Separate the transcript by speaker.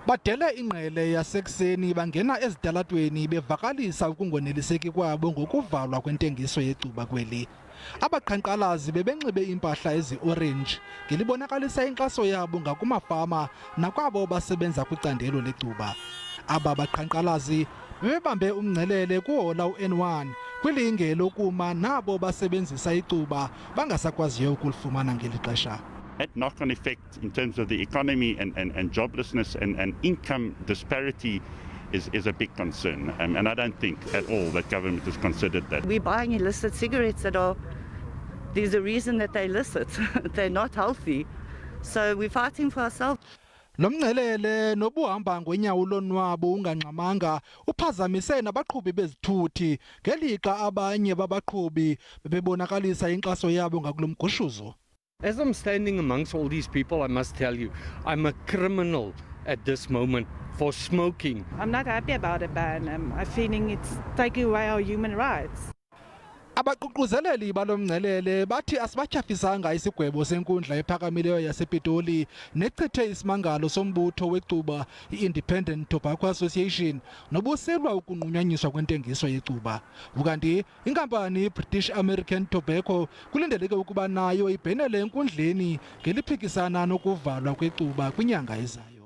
Speaker 1: Badele ingqele yasekuseni bangena ezitalatweni bevakalisa ukungoneliseki kwabo ngokuvalwa kwentengiso yecuba kweli. Abaqhankqalazi bebenxibe impahla ezi-orange ngelibonakalisa inkxaso yabo ngakumafama nakwabo basebenza kwicandelo lecuba. Aba baqhankqalazi bebambe umngcelele kuhola u-N1 kwilinge lokuma nabo basebenzisa icuba bangasakwaziyo ukulifumana ngeli xesha.
Speaker 2: That knock-on effect in terms of the economy and joblessness and income disparity is a big concern. And I don't think at all that government has considered that.
Speaker 3: We're buying illicit cigarettes there's a reason that they're illicit. They're not healthy. So we're fighting for ourselves.
Speaker 1: Lomngcelele nobuhamba ngonyawo lonwabo ungangxamanga uphazamise nabaqhubi bezithuthi ngelixa abanye babaqhubi bebebonakalisa inkxaso yabo ngakulomgushuzo.
Speaker 4: As I'm standing amongst all these people, I must tell you, I'm a criminal at this moment for smoking.
Speaker 5: I'm not happy about a ban. I'm feeling it's taking away our human rights.
Speaker 1: Abaququzeleli balomngcelele bathi asibatyhafisanga isigwebo senkundla ephakamileyo yasePitoli nechithe isimangalo sombutho wecuba i-Independent Tobacco Association nobuselwa ukunqunyanyiswa kwentengiso yecuba. Ukanti inkampani i-British American Tobacco kulindeleke ukuba nayo ibhenele enkundleni ngeliphikisana nokuvalwa kwecuba kwinyanga ezayo.